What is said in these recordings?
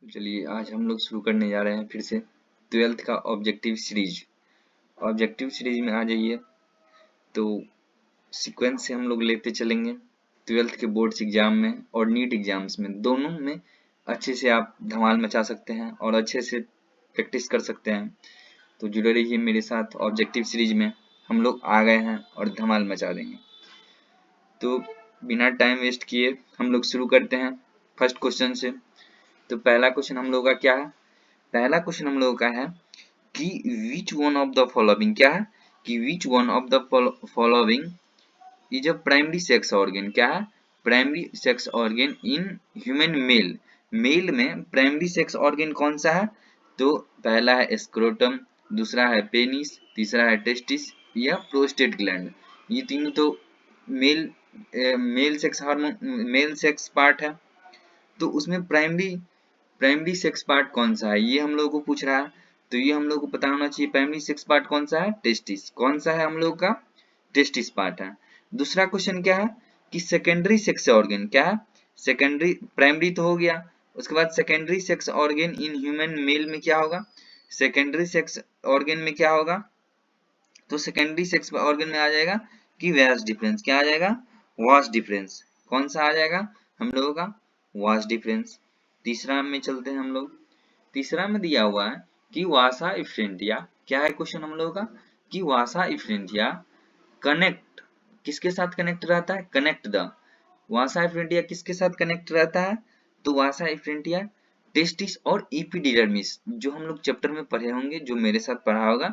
चलिए आज हम लोग शुरू करने जा रहे हैं फिर से 12th का ऑब्जेक्टिव सीरीज। ऑब्जेक्टिव सीरीज में आ जाइए तो सीक्वेंस से हम लोग लेते चलेंगे 12th के बोर्ड्स एग्जाम में और नीट एग्जाम्स में, दोनों में अच्छे से आप धमाल मचा सकते हैं और अच्छे से प्रैक्टिस कर सकते हैं। तो जुड़े रहिए मेरे साथ, ऑब्जेक्टिव सीरीज में हम लोग आ गए हैं और धमाल मचा देंगे। तो बिना टाइम वेस्ट किए हम लोग शुरू करते हैं फर्स्ट क्वेश्चन से। तो पहला क्वेश्चन हम लोग का क्या है? पहला क्वेश्चन हम लोगों का है कि which one of the following, क्या है कि which one of the following is a primary sex organ. क्या है? Primary sex organ in human male. Male में प्राइमरी सेक्स ऑर्गन कौन सा है? तो पहला है स्क्रोटम, दूसरा है पेनिस, तीसरा है टेस्टिस या प्रोस्टेट ग्लैंड। ये तीनों तो मेल मेल सेक्स पार्ट है। तो उसमें प्राइमरी सेक्स पार्ट कौन सा है, ये हम लोगों को पूछ रहा है। तो ये हम लोग को पता होना चाहिए प्राइमरी सेक्स पार्ट कौन सा है? टेस्टिस। कौन सा है हम लोग का? टेस्टिस पार्ट है। दूसरा क्वेश्चन क्या है कि सेकेंडरी सेक्स ऑर्गन क्या है? सेकेंडरी, प्राइमरी तो हो गया, उसके बाद secondary sex organ in human mail में क्या होगा? सेकेंडरी सेक्स ऑर्गन में क्या होगा? तो सेकेंडरी सेक्स ऑर्गन में आ जाएगा कि वास डिफरेंस। क्या आ जाएगा? Vas deferens. कौन सा आ जाएगा हम लोगों का? Vas deferens. तीसरा में चलते हैं हम लोग। तीसरा में दिया हुआ है कि वासा इफ्रेंटिया। क्या है क्वेश्चन हम लोगों का? कि वासा इफ्रेंटिया कनेक्ट किसके साथ कनेक्ट रहता है? Connect the. वासा इफ्रेंटिया किसके साथ कनेक्ट रहता है? तो वासा इफ्रेंटिया टेस्टिस और एपिडिडर्मिस, जो हम लोग चैप्टर में पढ़े होंगे, जो मेरे साथ पढ़ा होगा।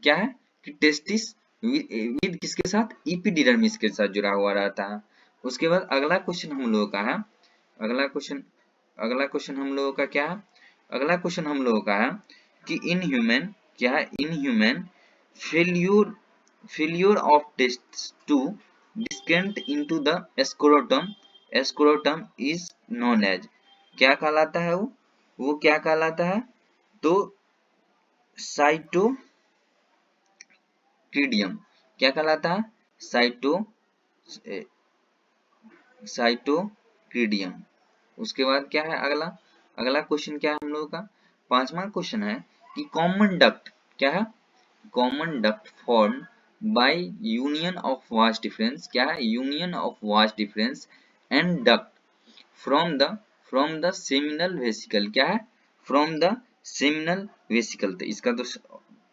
क्या है कि टेस्टिस विद किसके साथ? एपिडिडर्मिस के साथ जुड़ा हुआ रहता है। उसके बाद अगला क्वेश्चन हम लोगों का है, अगला क्वेश्चन हम लोगों का क्या है? अगला क्वेश्चन हम लोगों का है कि इन ह्यूमन, क्या है? In human failure of test to descent into the scrotum, scrotum is known as. क्या कहलाता है वो क्या कहलाता है? तो साइटोक्रीडियम। क्या कहलाता है? साइटोक्रीडियम। उसके बाद क्या है अगला? अगला क्वेश्चन क्या है हम लोगों का? पांचवा क्वेश्चन है कि कॉमन डक्ट। क्या है? Common duct form by union of vas deferens. क्या है? Union of vas deferens and duct from the seminal vesicle. क्या है? From the seminal vesicle. तो इसका तो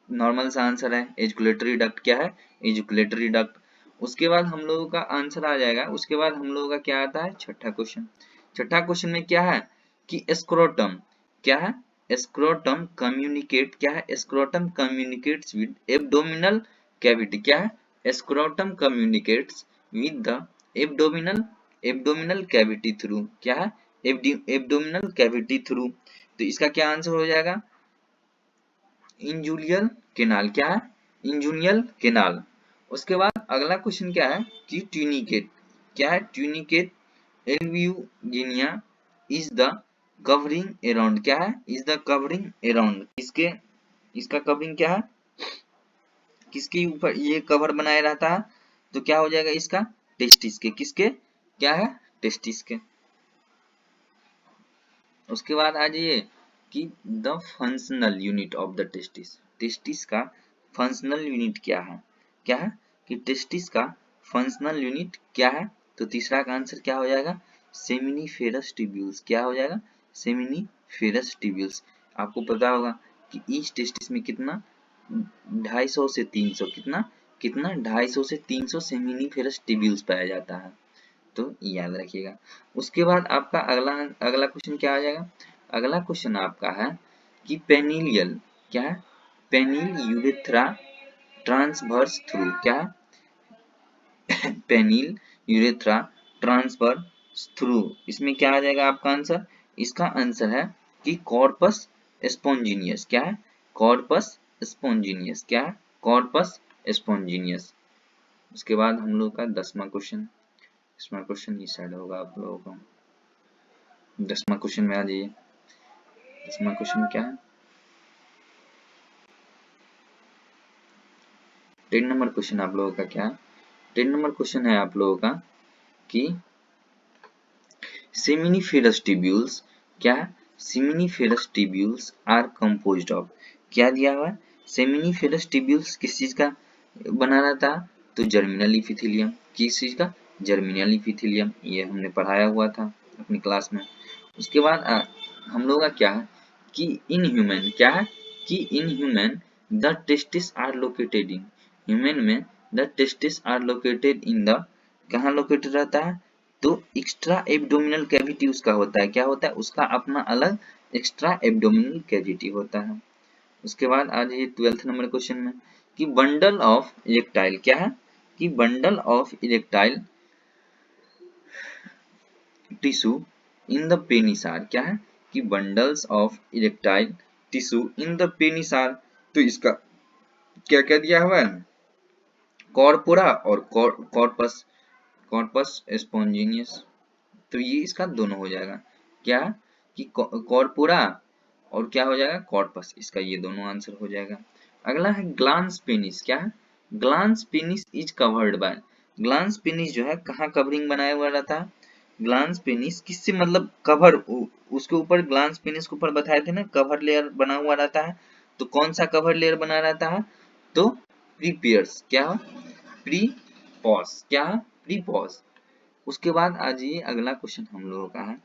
नॉर्मल सा आंसर है, एजुकुलेटरी डक्ट। क्या है? एजुकुलेटरी डक्ट। उसके बाद हम लोगों का आंसर आ जाएगा, उसके बाद हम लोगों का क्या आता है? छठा क्वेश्चन। छठा क्वेश्चन में क्या है कि स्क्रोटम। क्या है? Scrotum communicate. क्या है? Scrotum communicates with abdominal cavity. क्या है? Scrotum communicates with the abdominal cavity through. क्या है? Abdominal cavity through. तो इसका क्या आंसर हो जाएगा? इंजुलियल केनाल। क्या है? इंजुलियल केनाल। उसके बाद अगला क्वेश्चन क्या है कि ट्यूनिकेट। क्या है? Tunica albuginea is the covering around. क्या है? इज द कवरिंग अराउंड किसके? इसका कवरिंग क्या है? किसके ऊपर ये कवर बनाए रहता है? तो क्या हो जाएगा इसका? टेस्टिस के। किसके? क्या है? टेस्टिस के। उसके बाद आ जाइए कि the functional unit of the testis. Testis का फंक्शनल यूनिट क्या है? क्या है कि टेस्टिस का फंक्शनल यूनिट क्या है? तो तीसरा का आंसर क्या हो जाएगा? Seminiferous tubules. क्या हो जाएगा? Seminiferous tubules. आपको पता होगा कि ईच टेस्टिस में कितना 250 से 300, कितना कितना 250 से 300 सेमिनिफेरस ट्यूब्यूल्स पाया जाता है। तो याद रखिएगा। उसके बाद आपका अगला क्वेश्चन क्या आ जाएगा? अगला क्वेश्चन आपका है कि पेनिलियल। क्या है? पेनिल यूरेथ्रा ट्रांसवर्स थ्रू। क्या है? पेनिल यूरेथ्रा ट्रांसवर्स थ्रू। इसमें क्या आ जाएगा आपका आंसर? इसका आंसर है कि कॉर्पस स्पॉन्जिनियस। क्या है? कॉर्पस स्पॉन्जिनियस। क्या है? कॉर्पस स्पॉन्जिनियस। उसके बाद हम लोग का 10वां क्वेश्चन, इसमें क्वेश्चन इस साइड होगा आप लोगों का। 10वां क्वेश्चन में आ जाइए। 10वां क्वेश्चन क्या है? 10 नंबर क्वेश्चन आप लोगों का क्या है? 10 नंबर क्वेश्चन है आप लोगों का कि सेमिनिफेरस ट्यूब्यूल्स। क्या है? Seminiferous tubules are composed of, क्या दिया हुआ है, सेमिनिफेरस ट्यूब्यूल्स किस चीज का बना रहता है, तो जर्मिनल इपिथेलियम, किस चीज का, जर्मिनल इपिथेलियम, ये हमने पढ़ाया हुआ था अपनी क्लास में। उसके बाद हम लोग का क्या है कि इन ह्यूमन, क्या है कि in human the testis are located in, human में the testis are located in the, कहाँ लोकेटेड रहता है, तो एक्स्ट्रा एब्डोमिनल कैविटी उसका होता है, क्या होता है, उसका अपना अलग एक्स्ट्रा एब्डोमिनल कैविटी होता है। उसके बाद आ जाइए 12th नंबर क्वेश्चन में कि बंडल ऑफ इरेक्टाइल, क्या है कि bundle of erectile tissue in the penis are, क्या है कि bundles of erectile tissue in the penis are, तो इसका क्या क्या दिया हुआ है, कॉर्पोरा और कॉर्पस, कॉर्पस स्पॉन्जिनियस, तो ये इसका दोनों हो जाएगा, क्या कि कॉर्पोरा और क्या हो जाएगा, कॉर्पस, इसका ये दोनों आंसर हो जाएगा। अगला है ग्लांस पेनिस, क्या है, glans penis is covered by, glans penis जो है कहाँ कवरिंग बनाया हुआ रहता है, ग्लांस पेनिस किससे मतलब कवर, उसके ऊपर ग्लांस पेनिस के ऊपर बताए थे ना कवर लेयर बना हुआ रहता है, तो कौन सा कवर लेयर बना रहता है, तो प्रीपियर्स, क्या प्री पॉज, क्या प्री पॉज। उसके बाद आ जाइए अगला क्वेश्चन हम लोगों का है,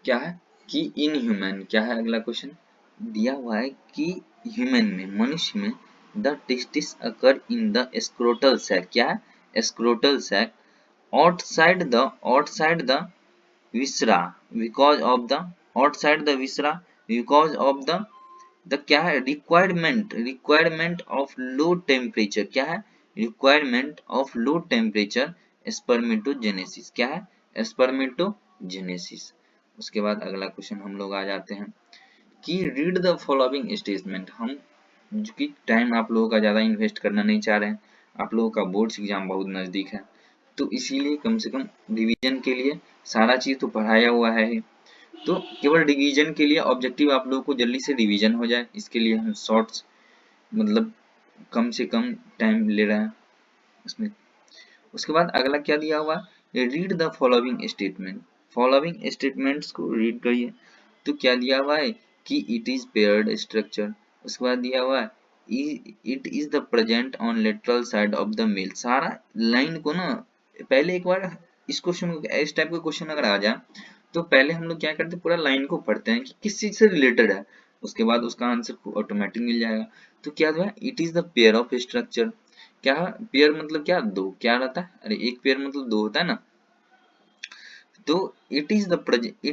क्या है कि इन ह्यूमन, क्या है अगला क्वेश्चन दिया हुआ है कि ह्यूमन में, मनुष्य में the testis occur in the scrotal sac, क्या है scrotal sac outside the viscera because of the outside the viscera because of the क्या है रिक्वायरमेंट ऑफ लो टेम्परेचर, क्या है requirement of low temperature spermatogenesis, क्या है स्पर्मेटोजेनेसिस। उसके बाद अगला क्वेश्चन हम लोग आ जाते हैं कि रीड द फॉलोइंग स्टेटमेंट, हम जो कि टाइम आप लोगों का ज़्यादा इन्वेस्ट करना नहीं चाह रहे हैं, आप लोगों का बोर्ड्स एग्जाम बहुत नज़दीक है, तो इसीलिए कम से कम रिवीजन के लिए सारा चीज़ तो पढ़ाया हुआ है, तो केवल रिवीजन के लिए ऑब्जेक्टिव आप लोगों को जल्दी से रिवीजन हो जाए, इसके लिए हम शॉर्ट्स मतलब कम से कम टाइम ले रहे हैं उसमें। उसके बाद अगला क्या दिया हुआ, read the following statement, following statements को रीड करिए, तो क्या दिया हुआ है कि इट इज पेयर्ड स्ट्रक्चर, उसके बाद दिया हुआ है it is the present on lateral side of the male, सारा लाइन को ना पहले एक बार इस क्वेश्चन को, इस टाइप का क्वेश्चन अगर आ जाए तो पहले हम लोग क्या करते हैं पूरा लाइन को पढ़ते हैं कि किस चीज से रिलेटेड है, उसके बाद उसका आंसर ऑटोमेटिक मिल जाएगा। तो क्या हुआ, it is the pair of structure, क्या पेयर मतलब क्या, दो, क्या रहता है, अरे एक पेयर मतलब दो होता है ना, तो it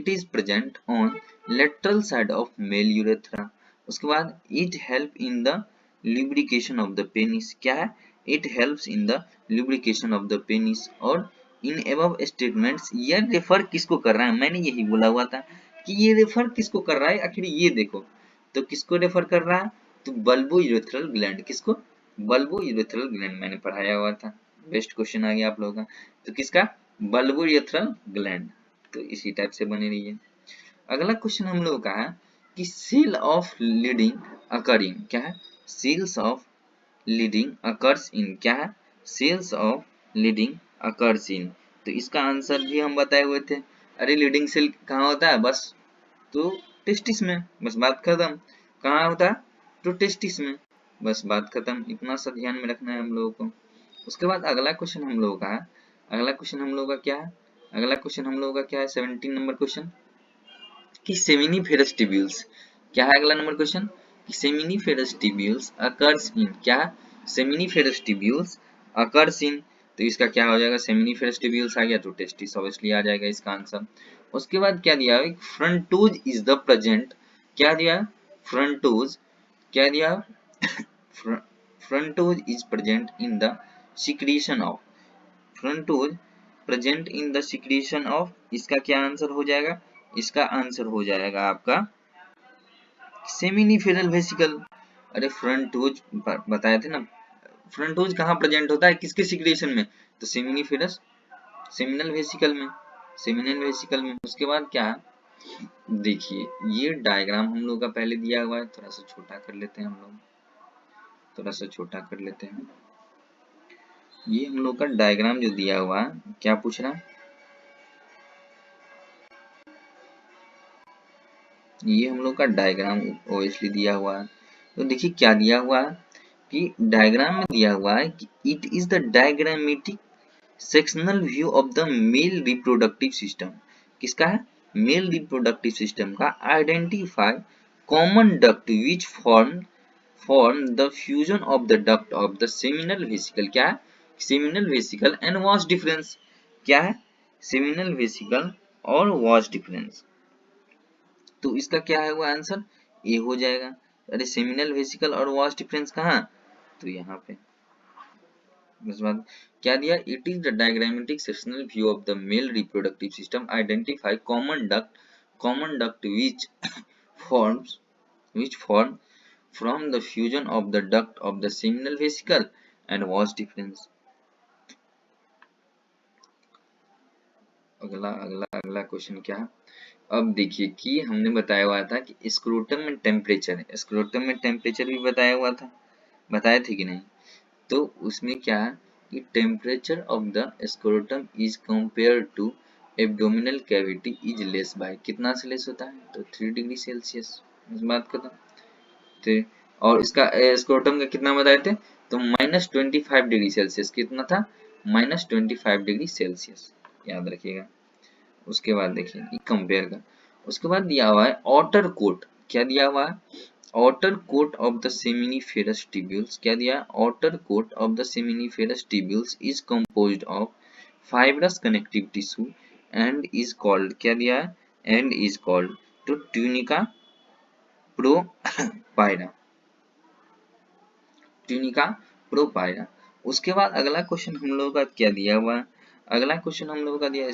is present on lateral side of male urethra. उसके बाद it help in the lubrication of the penis, क्या है it helps in the lubrication of the penis. और इन एबव स्टेटमेंट्स ये रेफर किसको कर रहा है, मैंने यही बोला हुआ था कि ये रेफर किसको कर रहा है, आखिर ये देखो तो किसको रेफर कर रहा है, तो बल्बो यूरेथ्रल ग्लैंड, किसको, बल्बो यूरेथ्रल ग्लैंड, मैंने पढ़ाया हुआ था, बेस्ट क्वेश्चन आ गया आप लोगों का, तो किसका, बल्बो यूरेथ्रल ग्लैंड, तो इसी टाइप से बने रहिए। अगला क्वेश्चन हम लोगों का है कि सेल ऑफ लीडिंग अकरिंग, क्या है cells of leading occurs in, क्या है cells of leading occurs in, तो इसका आंसर भी हम बताए हुए थे, अरे लीडिंग सेल कहाँ होता है, बस तो टेस्टिस में, बस बात खत्म, कहाँ होता है, तो टेस्टिस में, बस बात खत्म, इतना सा ध्यान में रखना है हम लोगों को। उसके बाद अगला क्वेश्चन हम लोगों का है, अगला क्वेश्चन हम लोगों का क्या है, अगला क्वेश्चन हम लोगों का क्या है 17 नंबर क्वेश्चन कि सेमिनिफेरस ट्यूब्यूल्स, क्या है अगला नंबर क्वेश्चन कि सेमिनिफेरस ट्यूब्यूल्स अकर्स इन, क्या सेमिनिफेरस ट्यूब्यूल्स अकर्स इन, तो इसका क्या हो जाएगा, सेमिनिफेरस ट्यूब्यूल्स आ गया तो टेस्टिस ऑब्वियसली आ जाएगा इसका आंसर। उसके बाद क्या दिया है, फ्रंटोज इज द प्रेजेंट, क्या दिया फ्रंटोज, क्या दिया fructose is present in the secretion of, fructose present in the secretion of, इसका क्या आंसर हो जाएगा, इसका आंसर हो जाएगा आपका सेमिनिफेरल वेसिकल। अरे फ्रंटोज बताए थे ना, फ्रंटोज कहाँ प्रेजेंट होता है किसके सिक्रीशन में, तो सेमिनिफेरस सेमिनल वेसिकल में, सेमिनल वेसिकल में। उसके बाद क्या देखिए ये डायग्राम हम लोग का पहले दिया हुआ है, थोड़ा सा छोटा कर लेते हैं हम लोग, थोड़ा सा छोटा कर लेते हैं, ये हम लोग का डायग्राम जो दिया हुआ है क्या पूछ रहा है, ये हम लोग का डायग्राम ओबियसली दिया हुआ है। तो देखिए क्या दिया हुआ है कि डायग्राम में दिया हुआ है कि it is the diagrammatic sectional view of the male reproductive system. किसका है? मेल रिप्रोडक्टिव सिस्टम का। Identify common duct which form the fusion of the duct of the seminal vesicle. क्या है? Seminal vesicle and vas deferens. क्या है? Seminal vesicle और vas deferens. तो इसका क्या है वो आंसर? ए हो जाएगा। अरे सेमिनल वेसिकल और वास डिफरेंस कहाँ? तो यहाँ पे। उसके बाद क्या दिया? It is the diagrammatic sectional view of the male reproductive system. Identify common duct forms which form from the fusion of the duct of the seminal vesicle and was difference। अगला अगला अगला क्वेश्चन क्या है? अब देखिए कि हमने बताया हुआ था कि स्क्रोटम में टेम्परेचर है, स्क्रोटम में टेम्परेचर भी बताया हुआ था, बताए थे कि नहीं? तो उसमें क्या है कि temperature of the scrotum is compare to abdominal cavity is less by, कितना से लेस होता है? तो 3 डिग्री सेल्सियस। इस बात का तो, और इसका स्क्रोटम का कितना बताए थे? तो -25 डिग्री सेल्सियस। कितना था? -25 डिग्री सेल्सियस, याद रखिएगा। उसके बाद देखिए ये कंपेयर का। उसके बाद दिया हुआ है outer कोट। क्या दिया हुआ है? outer coat of the seminiferous tubules. क्या दिया? outer coat of the seminiferous tubules is composed of fibrous connective tissue and is called। क्या दिया है? and is called to tunica propyra। Tunica propria. उसके बाद अगला क्वेश्चन हम लोगों का क्या दिया हुआ है? अगला क्वेश्चन हम लोगों का दिया है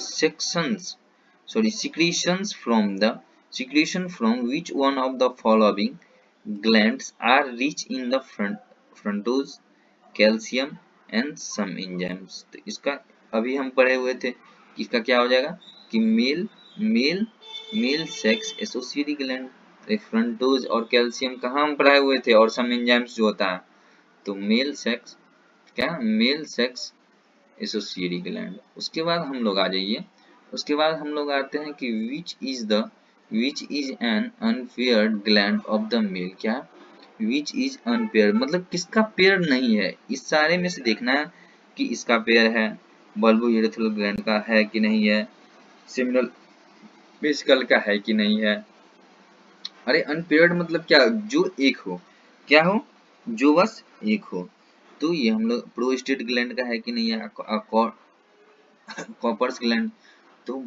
secretion from which one of the following glands are rich in the fructose, calcium and some enzymes। तो इसका अभी हम पढ़े हुए थे कि इसका क्या हो जाएगा कि मेल मेल मेल सेक्स एसोसिएटरी ग्लैंड। फ्रंटोज और कैल्शियम कहाँ हम पढ़ाए हुए थे, और सम एंजाइम्स जो होता है। तो मेल सेक्स, क्या? मेल सेक्स एसोसिएटरी ग्लैंड। उसके बाद हम लोग आ जाइए, उसके बाद हम लोग आते हैं कि which is an unpaired gland of the male. क्या? विच इज अनपेयर्ड मतलब किसका पेयर नहीं है? इस सारे में से देखना है कि इसका पेयर है, बल्बो यूरेथ्रल ग्लैंड का है कि नहीं है, सेमिनल वेसिकल का है कि नहीं है। अरे अनपेयर्ड मतलब क्या? जो एक हो। क्या हो? जो बस एक हो। तो ये हम लोग प्रोस्टेट ग्लैंड का है कि नहीं है, कॉपर्स ग्लैंड। तो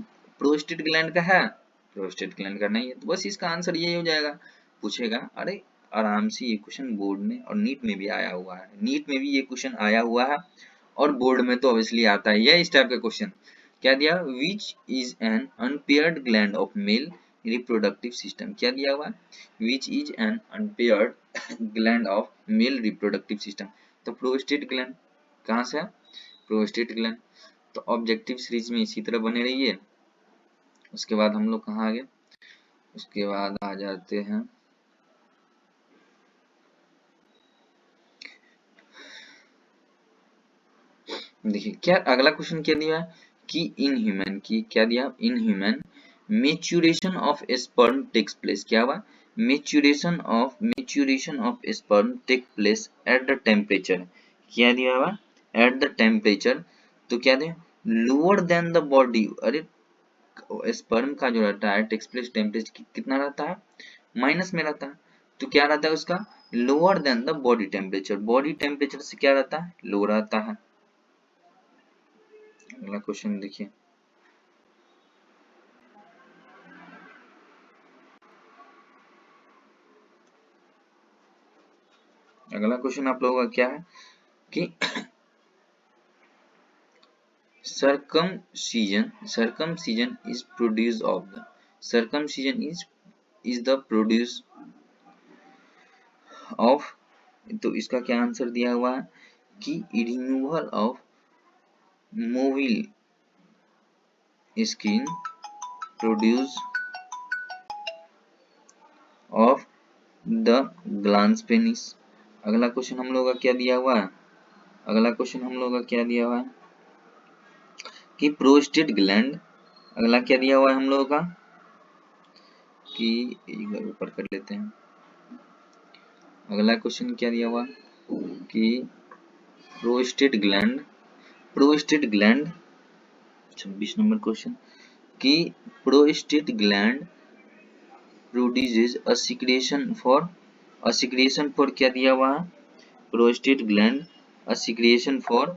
प्रोस्टेट ग्लैंड का है, प्रोस्टेट ग्लैंड का नहीं है। तो बस इसका आंसर यही हो जाएगा। पूछेगा, अरे आराम से ये क्वेश्चन बोर्ड में और नीट में भी आया हुआ है, नीट में भी ये क्वेश्चन आया हुआ है और बोर्ड में तो ऑब्वियसली आता ही है इस टाइप का क्वेश्चन। क्या दिया? विच is an unpaired gland of male reproductive system. क्या दिया हुआ? विच is an unpaired gland of male reproductive system. तो प्रोस्टेट ग्लैंड कहाँ से है? Prostate gland. तो ऑब्जेक्टिव सीरीज में इसी तरह बने रहिए। उसके बाद हम लोग कहाँ आ गए? उसके बाद आ जाते हैं देखिए क्या अगला क्वेश्चन क्या दिया कि इन ह्यूमन की, क्या दिया? In human maturation of sperm takes place. क्या हुआ? Maturation of sperm take place at the temperature. क्या दिया हुआ? At the temperature. तो क्या दे? Lower than the body. अरे स्पर्म का जो रहता है टेक्स प्लेस टेम्परेचर कितना रहता है? माइनस में रहता है। तो क्या रहता है उसका? Lower than the body temperature. Body temperature से क्या रहता है? लो रहता है। अगला क्वेश्चन देखिए, अगला क्वेश्चन आप लोगों का क्या है कि circumcision is produce of the circumcision is the produce of। तो इसका क्या आंसर दिया हुआ है कि removal of movable skin produce of the glans penis. अगला क्वेश्चन हम लोग का क्या दिया हुआ है? अगला क्वेश्चन हम लोग का क्या दिया हुआ है कि प्रोस्टेट ग्लैंड। अगला क्या दिया हुआ है हम लोगों का कि एक बार ऊपर कर लेते हैं। अगला क्वेश्चन क्या दिया हुआ कि प्रोस्टेट ग्लैंड 26 नंबर क्वेश्चन कि prostate gland produces a secretion for क्या दिया हुआ है, prostate gland a secretion for